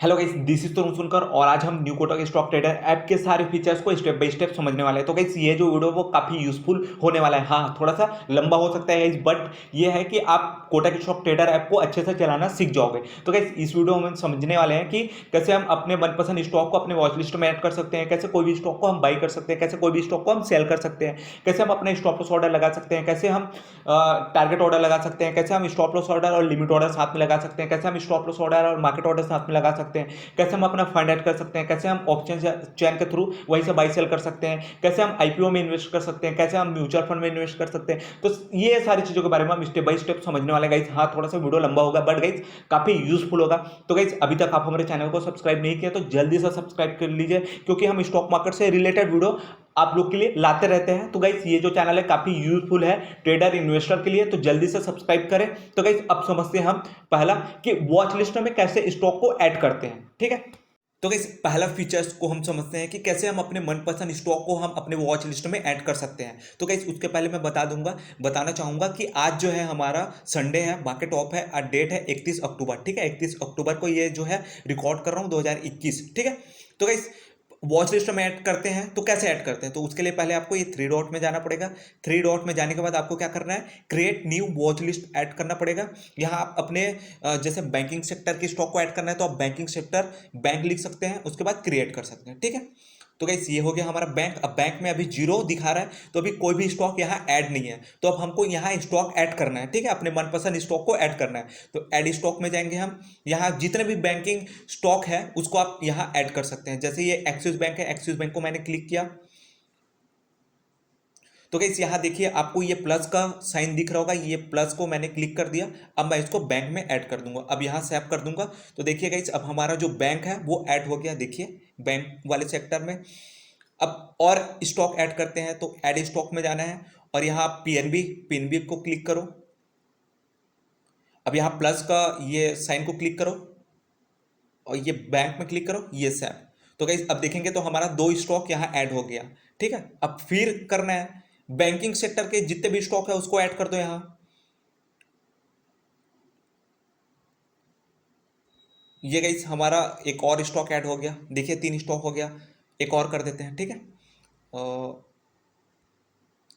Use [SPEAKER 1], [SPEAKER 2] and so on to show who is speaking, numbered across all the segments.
[SPEAKER 1] Hello guys, this is तरुण सुनकर और आज हम new Kotak stock trader app के सारे फीचर्स को स्टेप बाय स्टेप समझने वाले हैं। तो गाइस ये जो वीडियो वो काफी यूजफुल होने वाला है। हाँ, थोड़ा सा लंबा हो सकता है गाइस, बट ये है कि आप कोटक स्टॉक ट्रेडर ऐप को अच्छे से चलाना सीख जाओगे। तो गाइस इस वीडियो में हम समझने वाले हैं कि कैसे हम अपने मनपसंद स्टॉक को अपने वॉच लिस्ट में ऐड कर सकते हैं, कैसे कोई भी स्टॉक को हम बाई कर सकते हैं, कैसे कोई भी स्टॉक को हम सेल कर सकते हैं, कैसे हम अपने स्टॉप लॉस ऑर्डर लगा सकते हैं, कैसे हम टारगेट ऑर्डर लगा सकते हैं, कैसे हम स्टॉप लॉस ऑर्डर और लिमिट ऑर्डर साथ में लगा सकते हैं, कैसे हम स्टॉप लॉस ऑर्डर और मार्केट ऑर्डर साथ में लगा सकते हैं, कैसे हम अपना फंड ऐड कर सकते हैं, कैसे हम ऑप्शन चैन के थ्रू वहीं से बाई सेल कर सकते हैं, कैसे हम आईपीओ में इन्वेस्ट कर सकते हैं, कैसे हम म्यूचुअल फंड में इन्वेस्ट कर सकते हैं। तो ये सारी चीजों के बारे में हम स्टेप बाय स्टेप समझने वाले गाइस। हाँ, थोड़ा सा वीडियो लंबा होगा बट गाइस काफी यूजफुल होगा। तो गाइस अभी तक आप हमारे चैनल को सब्सक्राइब नहीं किया तो जल्दी से सब्सक्राइब कर लीजिए, क्योंकि हम स्टॉक मार्केट से रिलेटेड वीडियो आप लोग के लिए लाते रहते हैं। तो गाइस ये जो चैनल है काफी यूजफुल है ट्रेडर इन्वेस्टर के लिए, तो जल्दी से सब्सक्राइब करें। तो गाइस अब समझते हैं हम पहला कि वॉच लिस्ट में कैसे स्टॉक को ऐड करते हैं। ठीक है, तो गाइस पहला फीचर्स को हम समझते हैं कि कैसे हम अपने मनपसंद स्टॉक को हम अपने वॉच लिस्ट में ऐड कर सकते हैं। तो गाइस उसके पहले मैं बताना चाहूंगा कि आज जो है हमारा संडे है, मार्केट ऑफ है और डेट है 31 अक्टूबर। ठीक है, 31 अक्टूबर को ये जो है रिकॉर्ड कर रहा हूँ 2021। ठीक है, तो गाइस वॉच लिस्ट में ऐड करते हैं तो कैसे ऐड करते हैं, तो उसके लिए पहले आपको ये थ्री डॉट में जाना पड़ेगा। थ्री डॉट में जाने के बाद आपको क्या करना है, create new watch list add करना पड़ेगा। यहाँ आप अपने जैसे बैंकिंग सेक्टर की स्टॉक को ऐड करना है तो आप बैंकिंग सेक्टर बैंक लिख सकते हैं, उसके बाद क्रिएट कर सकते हैं। ठीक है, तो गाइस ये हो गया हमारा बैंक। अब बैंक में अभी जीरो दिखा रहा है तो अभी कोई भी स्टॉक यहाँ ऐड नहीं है, तो अब हमको यहाँ स्टॉक ऐड करना है। ठीक है, अपने मनपसंद स्टॉक को ऐड करना है तो ऐड स्टॉक में जाएंगे हम। यहाँ जितने भी बैंकिंग स्टॉक है उसको आप यहाँ ऐड कर सकते हैं। जैसे ये एक्सिस बैंक है, एक्सिस बैंक को मैंने क्लिक किया तो गाइस यहाँ देखिए आपको ये प्लस का साइन दिख रहा होगा, ये प्लस को मैंने क्लिक कर दिया। अब मैं इसको बैंक में ऐड कर दूंगा, अब यहाँ सेव कर दूंगा। तो देखिए गाइस अब हमारा जो बैंक है वो ऐड हो गया। देखिए बैंक वाले सेक्टर में अब और स्टॉक ऐड करते हैं तो ऐड स्टॉक में जाना है और यहाँ पीएनबी पीएनबी को क्लिक करो। अब यहाँ प्लस का ये साइन को क्लिक करो और ये बैंक में क्लिक करो, ये सेव। तो गाइस अब देखेंगे तो हमारा दो स्टॉक यहाँ ऐड हो गया। ठीक है, अब फिर करना है बैंकिंग सेक्टर के जितने भी स्टॉक है उसको ऐड कर दो यहाँ। ये गाइस हमारा एक और स्टॉक ऐड हो गया। देखिए तीन स्टॉक हो गया, एक और कर देते हैं। ठीक है,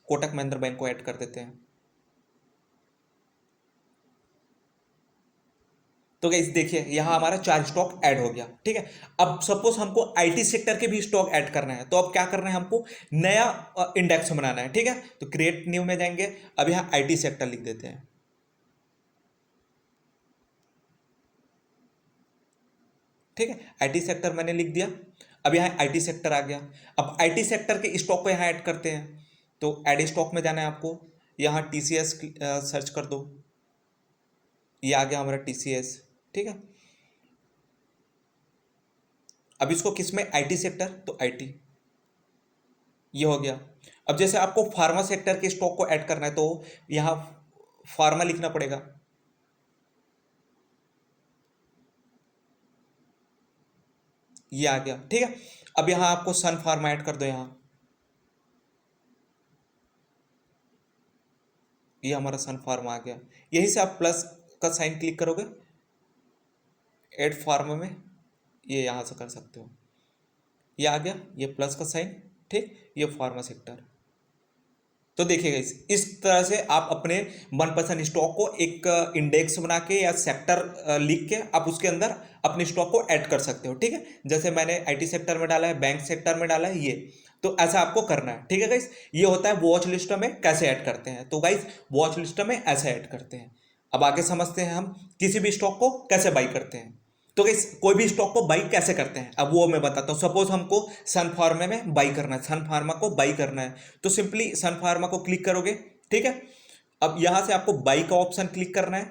[SPEAKER 1] कोटक महिंद्रा बैंक को ऐड कर देते हैं। तो गाइस देखिए यहाँ हमारा चार स्टॉक ऐड हो गया। ठीक है, अब सपोज हमको आईटी सेक्टर के भी स्टॉक ऐड करना है तो अब क्या करना है, हमको नया इंडेक्स बनाना है। ठीक है, तो क्रिएट न्यू में जाएंगे, अब यहाँ आईटी सेक्टर लिख देते हैं। ठीक है, आईटी सेक्टर मैंने लिख दिया। अब यहाँ आईटी सेक्टर आ गया। अब आईटी सेक्टर के स्टॉक को यहाँ ऐड करते हैं तो ऐड स्टॉक में जाना है आपको। यहाँ टीसीएस सर्च कर दो, ये आ गया हमारा टीसीएस। ठीक है, अब इसको किस में, आईटी सेक्टर, तो आईटी ये हो गया। अब जैसे आपको फार्मा सेक्टर के स्टॉक को ऐड करना है तो यहाँ फार्मा लिखना पड़ेगा। ये आ गया। ठीक है, अब यहाँ आपको सन फार्मा ऐड कर दो यहाँ, ये हमारा सन फार्मा आ गया। यहीं से आप प्लस का साइन क्लिक करोगे ऐड फार्मा में, ये यहाँ से कर सकते हो। ये आ गया, ये प्लस का साइन। ठीक, ये फार्मा सेक्टर। तो देखिएगा इस तरह से आप अपने मनपसंद स्टॉक को एक इंडेक्स बना के या सेक्टर लिख के आप उसके अंदर अपने स्टॉक को ऐड कर सकते हो। ठीक है, जैसे मैंने आईटी सेक्टर में डाला है, बैंक सेक्टर में डाला है, ये तो ऐसा आपको करना है। ठीक है गाइस, ये होता है वॉच लिस्ट में कैसे ऐड करते हैं। तो गाइस वॉच लिस्ट में ऐसे ऐड करते हैं। अब आगे समझते हैं हम किसी भी स्टॉक को कैसे बाई करते हैं। तो गाइस कोई भी स्टॉक को बाई कैसे करते हैं अब वो मैं बताता हूँ। सपोज हमको सन फार्मा में बाई करना है, सन फार्मा को बाई करना है तो सिंपली सन फार्मा को क्लिक करोगे। ठीक है, अब यहाँ से आपको बाई का ऑप्शन क्लिक करना है।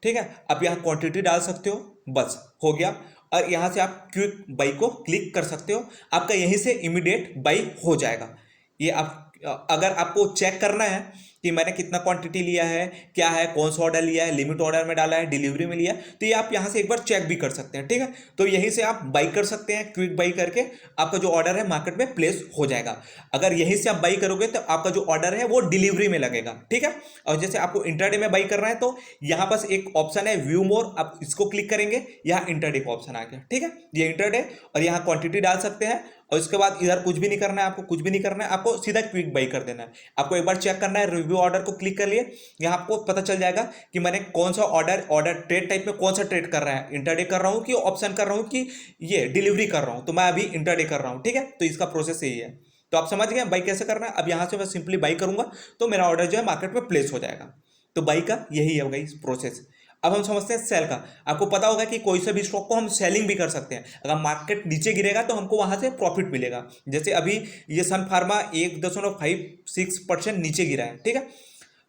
[SPEAKER 1] ठीक है, अब यहाँ क्वांटिटी डाल सकते हो, बस हो गया। और यहाँ से आप क्विक बाई को क्लिक कर सकते हो, आपका यहीं से इमीडिएट बाई हो जाएगा। ये आप अगर आपको चेक करना है कि मैंने कितना क्वांटिटी लिया है, क्या है, कौन सा ऑर्डर लिया है, लिमिट ऑर्डर में डाला है, डिलीवरी में लिया है, तो ये आप यहाँ से एक बार चेक भी कर सकते हैं। ठीक है, तो यहीं से आप बाई कर सकते हैं, क्विक बाई करके आपका जो ऑर्डर है मार्केट में प्लेस हो जाएगा। अगर यहीं से आप बाई करोगे तो आपका जो ऑर्डर है वो डिलीवरी में लगेगा। ठीक है, और जैसे आपको इंटरडे में बाई करना है तो यहाँ पास एक ऑप्शन है व्यू मोर, आप इसको क्लिक करेंगे, यहाँ इंटरडे का ऑप्शन आ गया। ठीक है, ये इंटरडे, और यहाँ क्वांटिटी डाल सकते हैं, और इसके बाद इधर कुछ भी नहीं करना है, आपको कुछ भी नहीं करना है, आपको सीधा क्विक बाई कर देना है। आपको एक बार चेक करना है, रिव्यू ऑर्डर को क्लिक कर लिए, यहाँ आपको पता चल जाएगा कि मैंने कौन सा ऑर्डर ट्रेड टाइप में कौन सा ट्रेड कर रहा है, इंटरडे कर रहा हूँ कि ऑप्शन कर रहा हूँ कि ये डिलीवरी कर रहा हूँ, तो मैं अभी इंटरडे कर रहा हूँ। ठीक है, तो इसका प्रोसेस यही है। तो आप समझ गए बाई कैसे करना है। अब यहाँ से मैं सिंपली बाई करूंगा तो मेरा ऑर्डर जो है मार्केट में प्लेस हो जाएगा। तो बाई का यही है गाइस प्रोसेस। अब हम समझते हैं सेल का। आपको पता होगा कि कोई से भी स्टॉक को हम सेलिंग भी कर सकते हैं। अगर मार्केट नीचे गिरेगा तो हमको वहां से प्रॉफिट मिलेगा। जैसे अभी ये सन फार्मा 1.56% नीचे गिरा है। ठीक है,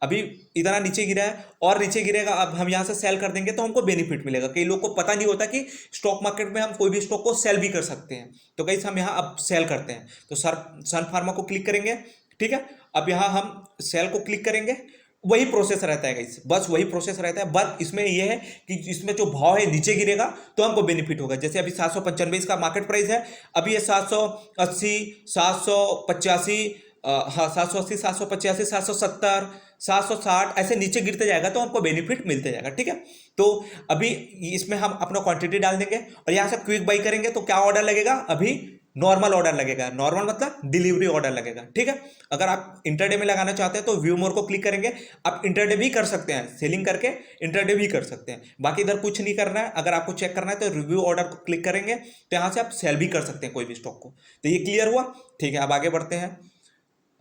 [SPEAKER 1] अभी इतना नीचे गिरा है और नीचे गिरेगा, अब हम यहाँ से सेल कर देंगे तो हमको बेनिफिट मिलेगा। कई लोग को पता नहीं होता कि स्टॉक मार्केट में हम कोई भी स्टॉक को सेल भी कर सकते हैं। तो गाइस हम यहाँ अब सेल करते हैं, तो सन फार्मा को क्लिक करेंगे। ठीक है, अब यहाँ हम सेल को क्लिक करेंगे, वही प्रोसेस रहता है गाइस, बस वही प्रोसेस रहता है। बस इसमें यह है कि इसमें जो भाव है नीचे गिरेगा तो हमको बेनिफिट होगा। जैसे अभी 795 इसका मार्केट प्राइस है, अभी ये 780, 785, हाँ 780, 785, 770, 760 ऐसे नीचे गिरते जाएगा तो हमको बेनिफिट मिलते जाएगा। ठीक है, तो अभी इसमें हम अपना क्वांटिटी डाल देंगे और यहाँ से क्विक बाई करेंगे तो क्या ऑर्डर लगेगा, अभी नॉर्मल ऑर्डर लगेगा। नॉर्मल मतलब डिलीवरी ऑर्डर लगेगा। ठीक है, अगर आप इंटरडे में लगाना चाहते हैं तो व्यू मोर को क्लिक करेंगे। आप इंटरडे भी कर सकते हैं, सेलिंग करके इंटरडे भी कर सकते हैं, बाकी इधर कुछ नहीं करना है। अगर आपको चेक करना है तो रिव्यू ऑर्डर को क्लिक करेंगे, तो यहाँ से आप सेल भी कर सकते हैं कोई भी स्टॉक को। तो ये क्लियर हुआ। ठीक है, अब आगे बढ़ते हैं।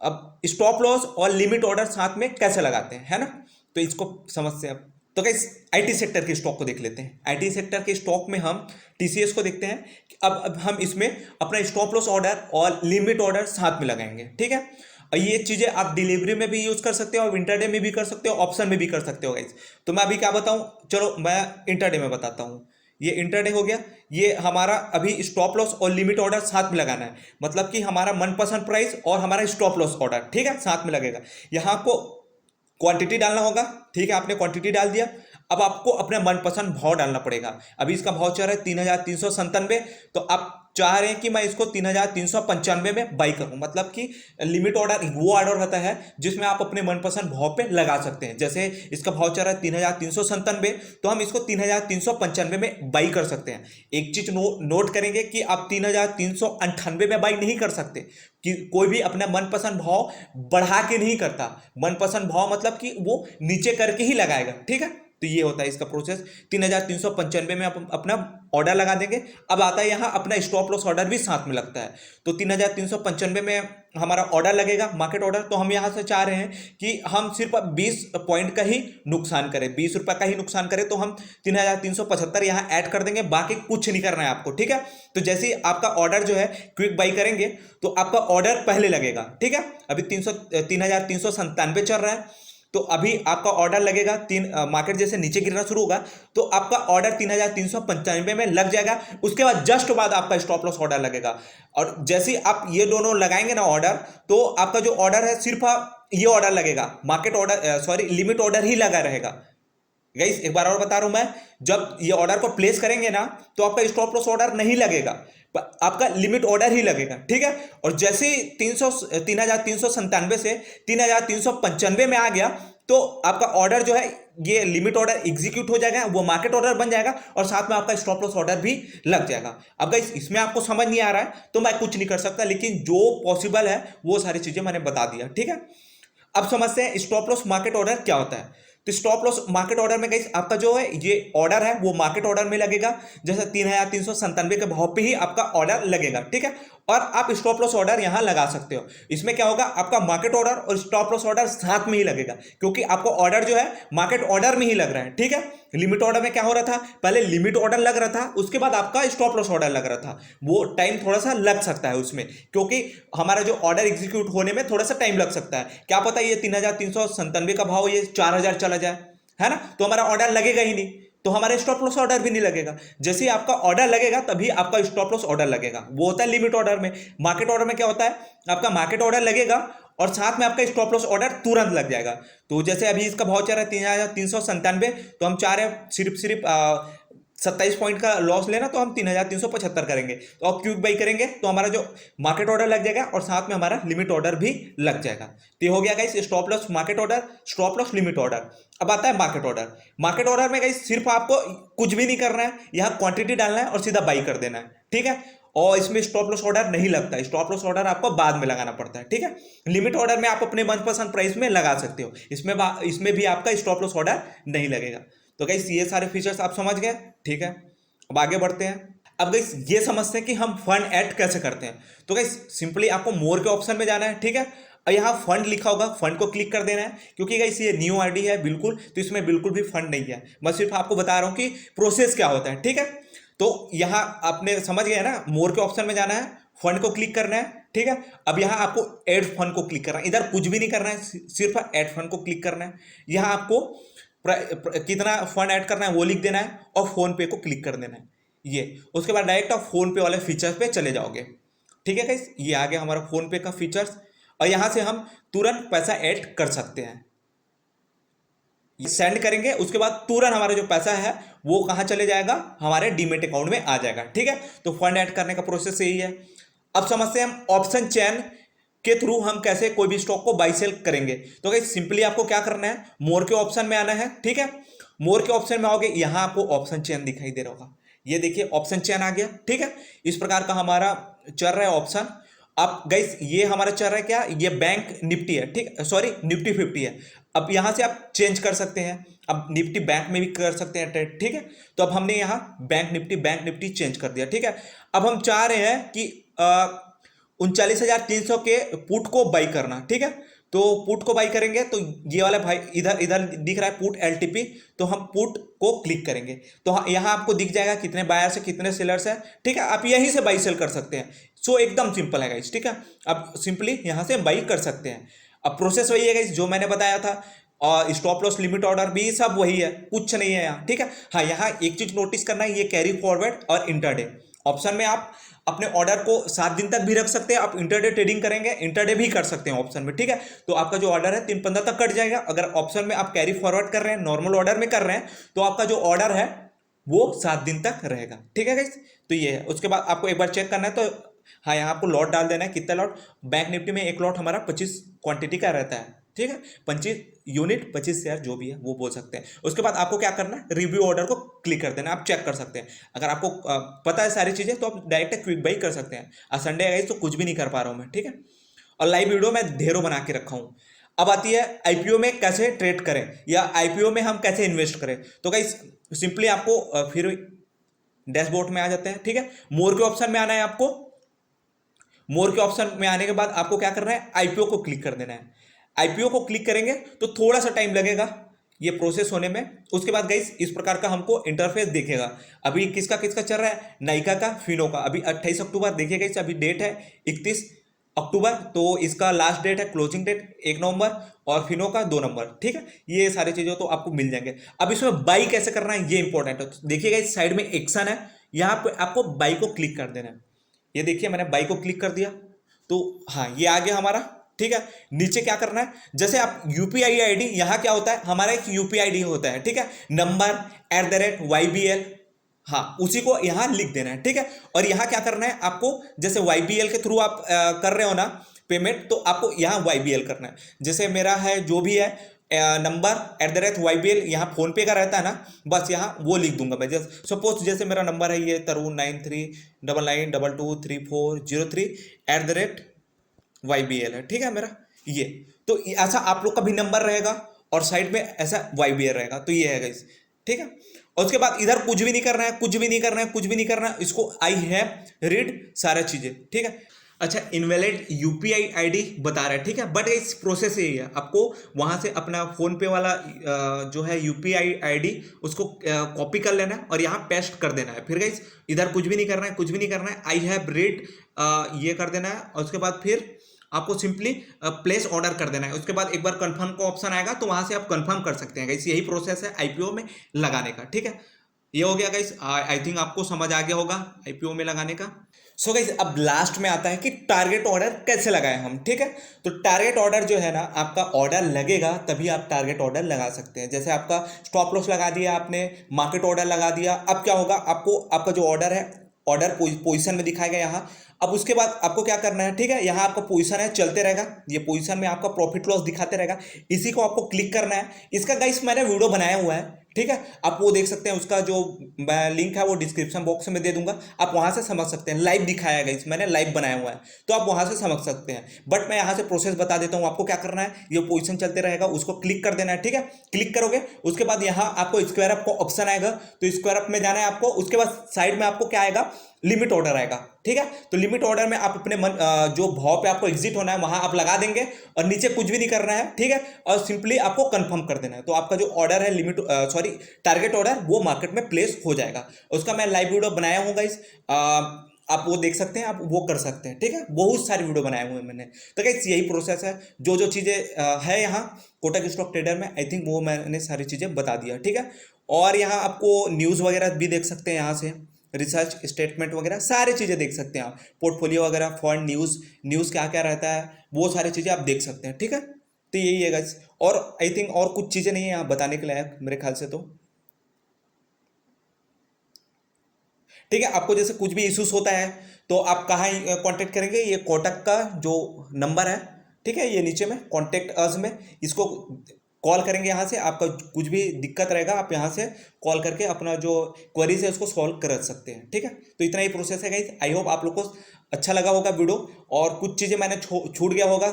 [SPEAKER 1] अब स्टॉप लॉस और लिमिट ऑर्डर साथ में कैसे लगाते हैं, है ना, तो इसको समझते हैं अब। तो गाइस आईटी सेक्टर के स्टॉक को देख लेते हैं। आईटी सेक्टर के स्टॉक में हम टीसीएस को देखते हैं कि अब हम इसमें अपना स्टॉप लॉस ऑर्डर और लिमिट ऑर्डर साथ में लगाएंगे। ठीक है, और ये चीजें आप डिलीवरी में भी यूज कर सकते हो और इंटरडे में भी कर सकते हो, ऑप्शन में भी कर सकते हो गाइस। तो मैं अभी क्या बताऊं, चलो मैं इंटरडे में बताता हूं। ये इंटरडे हो गया, ये हमारा अभी स्टॉप लॉस और लिमिट ऑर्डर साथ में लगाना है, मतलब कि हमारा मनपसंद प्राइस और हमारा स्टॉप लॉस ऑर्डर, ठीक है, साथ में लगेगा। यहाँ आपको क्वांटिटी डालना होगा। ठीक है, आपने क्वांटिटी डाल दिया, अब आपको अपने मनपसंद भाव डालना पड़ेगा। अभी इसका भाव चल रहा है 3,397, तो आप चाह रहे हैं कि मैं इसको 3,395 में बाई करूं, मतलब कि लिमिट ऑर्डर वो ऑर्डर होता है जिसमें आप अपने मनपसंद भाव पे लगा सकते हैं। जैसे इसका भाव चल रहा है 3,397, तो हम इसको 3,395 में बाई कर सकते हैं। एक चीज नोट करेंगे कि आप 3,398 में बाई नहीं कर सकते, कि कोई भी अपना मनपसंद भाव बढ़ा के नहीं करता। मनपसंद भाव मतलब कि वो नीचे करके ही लगाएगा। ठीक है, तो ये होता है इसका प्रोसेस। 3,395 में आप अपना ऑर्डर लगा देंगे। अब आता है यहाँ अपना स्टॉप लॉस ऑर्डर भी साथ में लगता है। तो 3,395 में हमारा ऑर्डर लगेगा, मार्केट ऑर्डर। तो हम यहाँ से चाह रहे हैं कि हम सिर्फ 20 पॉइंट का ही नुकसान करें, 20 रुपए का ही नुकसान करें, तो हम 3,375 यहाँ ऐड कर देंगे, बाकी कुछ नहीं करना है आपको। ठीक है, तो जैसे ही आपका ऑर्डर जो है क्विक बाई करेंगे तो आपका ऑर्डर पहले लगेगा। ठीक है, अभी 3,397 चल रहा है, तो अभी आपका ऑर्डर लगेगा मार्केट जैसे नीचे गिरना शुरू होगा तो आपका ऑर्डर 3,395 में लग जाएगा। उसके बाद जस्ट बाद आपका स्टॉप लॉस ऑर्डर लगेगा, और जैसे आप ये दोनों लगाएंगे ना ऑर्डर, तो आपका जो ऑर्डर है सिर्फ ये ऑर्डर लगेगा, market order sorry limit order ही लगा रहेगा। गाइस एक बार और बता रहा हूं मैं, जब ये ऑर्डर को प्लेस करेंगे ना तो आपका स्टॉप लॉस ऑर्डर नहीं लगेगा, आपका लिमिट ऑर्डर ही लगेगा। ठीक है, और जैसे 3,397 से 3,395 में आ गया तो आपका ऑर्डर जो है ये लिमिट ऑर्डर एग्जीक्यूट हो जाएगा, वो मार्केट ऑर्डर बन जाएगा और साथ में आपका स्टॉप लॉस ऑर्डर भी लग जाएगा। अब गाइस इसमें आपको समझ नहीं आ रहा है तो मैं कुछ नहीं कर सकता, लेकिन जो पॉसिबल है वो सारी चीजें मैंने बता दिया। ठीक है, अब समझते हैं स्टॉप लॉस मार्केट ऑर्डर क्या होता है। तो स्टॉप लॉस मार्केट ऑर्डर में गाइस आपका जो है ये ऑर्डर है वो मार्केट ऑर्डर में लगेगा, जैसे 3,397 के भाव पे ही आपका ऑर्डर लगेगा। ठीक है, और आप स्टॉप लॉस ऑर्डर यहां लगा सकते हो। इसमें क्या होगा, आपका मार्केट ऑर्डर और स्टॉप लॉस ऑर्डर साथ में ही लगेगा, क्योंकि आपको ऑर्डर जो है मार्केट ऑर्डर में ही लग रहा है। ठीक है, लिमिट ऑर्डर में क्या हो रहा था, पहले लिमिट ऑर्डर लग रहा था, उसके बाद आपका स्टॉप लॉस ऑर्डर लग रहा था। वो टाइम थोड़ा सा लग सकता है उसमें, क्योंकि हमारा जो ऑर्डर एग्जीक्यूट होने में थोड़ा सा टाइम लग सकता है। क्या पता ये 3,397 का भाव ये 4,000 चला जाए, है ना, तो हमारा ऑर्डर लगेगा ही नहीं। तो हमारा स्टॉप लॉस ऑर्डर भी नहीं लगेगा। जैसे ही आपका ऑर्डर लगेगा तभी आपका स्टॉप लॉस ऑर्डर लगेगा। वो होता है लिमिट ऑर्डर में। मार्केट ऑर्डर में क्या होता है, आपका मार्केट ऑर्डर लगेगा और साथ में आपका स्टॉप लॉस ऑर्डर तुरंत लग जाएगा। तो जैसे अभी इसका भाव चल रहा है 3,397, तो हम चाह रहे हैं सिर्फ 27 पॉइंट का लॉस लेना, तो हम 3,375 करेंगे। तो अब क्विक बाई करेंगे तो हमारा जो मार्केट ऑर्डर लग जाएगा और साथ में हमारा लिमिट ऑर्डर भी लग जाएगा। तो ये हो गया guys stop loss market order, stop loss limit order. अब आता है मार्केट ऑर्डर। मार्केट ऑर्डर में गाइस सिर्फ आपको कुछ भी नहीं करना है, यहाँ क्वांटिटी डालना है और सीधा बाई कर देना है, ठीक है। और इसमें स्टॉप लॉस ऑर्डर नहीं लगता है, स्टॉप लॉस ऑर्डर आपको बाद में लगाना पड़ता है, ठीक है। लिमिट ऑर्डर में आप अपने मनपसंद प्राइस में लगा सकते हो, इसमें भी आपका स्टॉप लॉस ऑर्डर नहीं लगेगा। तो गाइस ये सारे फीचर्स आप समझ गए, ठीक है। अब आगे बढ़ते हैं। अब गाइस ये समझते हैं कि हम फंड ऐड कैसे करते हैं। तो गाइस सिंपली आपको मोर के ऑप्शन में जाना है, ठीक है। और यहाँ फंड लिखा होगा, फंड को क्लिक कर देना है, क्योंकि गाइस ये न्यू आईडी है बिल्कुल, तो इसमें बिल्कुल भी फंड नहीं है। मैं सिर्फ आपको बता रहा हूँ कि प्रोसेस क्या होता है, ठीक है। तो यहाँ आपने समझ गए ना, मोर के ऑप्शन में जाना है, फंड को क्लिक करना है, ठीक है। अब यहाँ आपको ऐड फंड को क्लिक करना है, इधर कुछ भी नहीं करना है, सिर्फ ऐड फंड को क्लिक करना है। यहाँ आपको कितना फंड ऐड करना है वो लिख देना है और फोन पे को क्लिक कर देना है। ये उसके बाद डायरेक्ट आप फोन पे वाले फीचर्स पे चले जाओगे, ठीक है गाइस। ये आ गया हमारा फोन पे का फीचर्स और यहाँ से हम तुरंत पैसा ऐड कर सकते हैं। सेंड करेंगे उसके बाद तुरंत हमारा जो पैसा है वो कहाँ चले जाएगा, हमारे डीमेट अकाउंट में आ जाएगा, ठीक है। तो फंड ऐड करने का प्रोसेस यही है। अब समझते हैं हम ऑप्शन चेन के थ्रू हम कैसे कोई भी स्टॉक को बाई सेल करेंगे। तो गाइस सिंपली आपको क्या करना है, मोर के ऑप्शन में आना है, ठीक है। मोर के ऑप्शन में आओगे, यहाँ आपको ऑप्शन चेन दिखाई दे रहा होगा, ये देखिए ऑप्शन चेन आ गया, ठीक है। इस प्रकार का हमारा चल रहा है ऑप्शन। अब गाइस ये हमारा चल रहा है क्या, ये बैंक निफ्टी है, ठीक, सॉरी निफ्टी 50 है। अब यहाँ से आप चेंज कर सकते हैं, अब निफ्टी बैंक में भी कर सकते हैं ट्रेड, ठीक है। तो अब हमने यहाँ बैंक निफ्टी चेंज कर दिया, ठीक है। अब हम चाह रहे हैं कि 39,300 के पुट को बाई करना, ठीक है। तो पुट को बाई करेंगे तो ये वाला भाई इधर इधर दिख रहा है पुट एलटीपी, तो हम पुट को क्लिक करेंगे तो यहाँ आपको दिख जाएगा कितने बायर्स है कितने सेलर्स है, ठीक है। आप यहीं से बाई सेल कर सकते हैं। सो एकदम सिंपल है गाइस, ठीक है। अब सिंपली यहाँ से बाई कर सकते हैं। अब प्रोसेस वही है गाइस जो मैंने बताया था, और स्टॉप लॉस लिमिट ऑर्डर भी सब वही है, कुछ नहीं है यहाँ, ठीक है। हाँ यहाँ एक चीज नोटिस करना है, ये कैरी फॉरवर्ड और इंटरडे ऑप्शन में आप अपने ऑर्डर को 7 दिन तक भी रख सकते हैं। आप इंटरडे ट्रेडिंग करेंगे, इंटरडे भी कर सकते हैं ऑप्शन में, ठीक है। तो आपका जो ऑर्डर है 3-15 तक कट जाएगा। अगर ऑप्शन में आप कैरी फॉरवर्ड कर रहे हैं, नॉर्मल ऑर्डर में कर रहे हैं, तो आपका जो ऑर्डर है वो 7 दिन तक रहेगा, ठीक है गाइस। तो ये है। उसके बाद आपको एक बार चेक करना है, तो हाँ यहाँ आपको लॉट डाल देना है, कितना लॉट। बैंक निफ्टी में एक लॉट हमारा 25 क्वांटिटी का रहता है, ठीक है। 25 यूनिट 25 शेयर जो भी है वो बोल सकते हैं। उसके बाद आपको क्या करना है, रिव्यू ऑर्डर को क्लिक कर देना, आप चेक कर सकते हैं। अगर आपको पता है सारी चीज़ें तो आप डायरेक्ट क्विक बाई कर सकते हैं। आज संडे है तो कुछ भी नहीं कर पा रहा हूँ मैं, ठीक है। और लाइव वीडियो मैं ढेरों बना के रखा हूँ। अब आती है आईपीओ में कैसे ट्रेड करें या आईपीओ में हम कैसे इन्वेस्ट करें। तो गाइस सिंपली आपको फिर डैशबोर्ड में आ जाते हैं, ठीक है। मोर के ऑप्शन में आना है आपको। मोर के ऑप्शन में आने के बाद आपको क्या करना है, आईपीओ को क्लिक कर देना है। आईपीओ को क्लिक करेंगे तो थोड़ा सा टाइम लगेगा ये प्रोसेस होने में। उसके बाद गाइस इस प्रकार का हमको इंटरफेस दिखेगा। अभी किसका किसका चल रहा है, नाइका का, फिनो का। अभी 28 अक्टूबर देखिए गाइस, अभी डेट है 31 अक्टूबर, तो इसका लास्ट डेट है, क्लोजिंग डेट 1 नवंबर, और फिनो का 2 नंबर, ठीक है। ये सारी चीज़ें तो आपको मिल जाएंगे। अब इसमें बाई कैसे करना है ये इंपॉर्टेंट है। देखिएगा इस साइड में एक्शन है, यहाँ पे आपको बाई को क्लिक कर देना है। ये देखिए मैंने बाई को क्लिक कर दिया, तो हाँ ये आ गया हमारा, ठीक है। नीचे क्या करना है, जैसे आप यूपीआई आईडी, यहाँ क्या होता है हमारा एक यूपीआई आईडी होता है, ठीक है, नंबर @YBL, हाँ उसी को यहाँ लिख देना है, ठीक है। और यहाँ क्या करना है आपको, जैसे YBL के थ्रू आप कर रहे हो ना पेमेंट, तो आपको यहाँ YBL करना है। जैसे मेरा है जो भी है नंबर @YBL, यहाँ फोन पे का रहता है ना, बस यहाँ वो लिख दूंगा मैं। जैसे सपोज जैसे मेरा नंबर है ये तरुण 9399223403 @YBL है, ठीक है मेरा ये। तो ऐसा आप लोग का भी नंबर रहेगा और साइड में ऐसा YBL रहेगा, तो ये है गाइस, ठीक है। और उसके बाद इधर कुछ भी नहीं करना है, कुछ भी नहीं करना है, कुछ भी नहीं करना है। इसको आई है रीड सारा चीजें, ठीक है। अच्छा इनवैलिड यूपीआई आईडी बता रहा है, ठीक है, बट इस प्रोसेस यही है, आपको वहां से अपना फोन पे वाला जो है यूपीआई आईडी उसको कॉपी कर लेना है और यहाँ पेस्ट कर देना है। फिर गाइस इधर कुछ भी नहीं करना है, कुछ भी नहीं करना है, आई हैव रीड ये कर देना है। और उसके बाद फिर आपको सिंपली प्लेस ऑर्डर कर देना है। उसके बाद एक बार कंफर्म का ऑप्शन आएगा तो वहां से आप कंफर्म कर सकते हैं गाइस। यही प्रोसेस है आईपीओ में लगाने का, ठीक है। ये हो गया गाइस, आई थिंक आपको समझ आ गया होगा आईपीओ में लगाने का। सो गाइस अब लास्ट में आता है कि टारगेट ऑर्डर कैसे लगाएं हम, ठीक है। तो टारगेट ऑर्डर जो है ना, आपका ऑर्डर लगेगा तभी आप टारगेट ऑर्डर लगा सकते हैं। जैसे आपका स्टॉप लॉस लगा दिया आपने, मार्केट ऑर्डर लगा दिया, अब क्या होगा, आपको आपका जो ऑर्डर है, ऑर्डर पोजीशन में दिखाएगा यहाँ। अब उसके बाद आपको क्या करना है, ठीक है, यहाँ आपका पोजीशन है चलते रहेगा, ये पोजीशन में आपका प्रॉफिट लॉस दिखाते रहेगा, इसी को आपको क्लिक करना है। इसका गाइस मैंने वीडियो बनाया हुआ है, ठीक है, आप वो देख सकते हैं। उसका जो लिंक है वो डिस्क्रिप्शन बॉक्स में दे दूंगा, आप वहां से समझ सकते हैं। लाइव दिखाया गया, मैंने लाइव बनाया हुआ है, तो आप वहां से समझ सकते हैं। बट मैं यहाँ से प्रोसेस बता देता हूँ आपको क्या करना है। ये पोजीशन चलते रहेगा, उसको क्लिक कर देना है, ठीक है। क्लिक करोगे उसके बाद यहाँ आपको स्क्वायर अप का ऑप्शन आएगा, तो स्क्वायर अप में जाना है आपको। उसके बाद साइड में आपको क्या आएगा, लिमिट ऑर्डर आएगा, ठीक है। तो लिमिट ऑर्डर में आप अपने मन जो भाव पे आपको एग्जिट होना है वहां आप लगा देंगे, और नीचे कुछ भी नहीं करना है, ठीक है। और सिंपली आपको कंफर्म कर देना है, तो आपका जो ऑर्डर है लिमिट सॉरी टारगेट ऑर्डर, वो मार्केट में प्लेस हो जाएगा। उसका मैं लाइव वीडियो बनाया हूँ गाइस, आप वो देख सकते हैं, आप वो कर सकते हैं, ठीक है। बहुत सारी वीडियो बनाए हुए हैं मैंने। तो गाइस यही प्रोसेस है, जो जो चीज़ें है यहाँ कोटक स्टॉक ट्रेडर में, आई थिंक वो मैंने सारी चीज़ें बता दिया, ठीक है। और यहाँ आपको न्यूज़ वगैरह भी देख सकते हैं, यहाँ से रिसर्च स्टेटमेंट वगैरह सारी चीज़ें देख सकते हैं आप, पोर्टफोलियो वगैरह, फंड न्यूज़ क्या क्या रहता है, वो सारी चीज़ें आप देख सकते हैं, ठीक है। तो यही है गाइस, और आई थिंक और कुछ चीज़ें नहीं है यहाँ बताने के लायक मेरे ख्याल से, तो ठीक है। आपको जैसे कुछ भी इश्यूज होता है तो आप कहाँ कांटेक्ट करेंगे, ये कोटक का जो नंबर है, ठीक है, ये नीचे में कॉन्टेक्ट अस में, इसको कॉल करेंगे। यहाँ से आपका कुछ भी दिक्कत रहेगा, आप यहाँ से कॉल करके अपना जो क्वेरीज है उसको सॉल्व कर सकते हैं, ठीक है। तो इतना ही प्रोसेस है गाइस। आई होप आप लोग को अच्छा लगा होगा वीडियो, और कुछ चीज़ें मैंने छूट गया होगा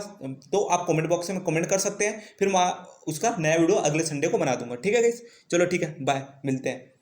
[SPEAKER 1] तो आप कमेंट बॉक्स में कमेंट कर सकते हैं, फिर मैं उसका नया वीडियो अगले संडे को बना दूंगा, ठीक है गाइस। चलो ठीक है, बाय, मिलते हैं।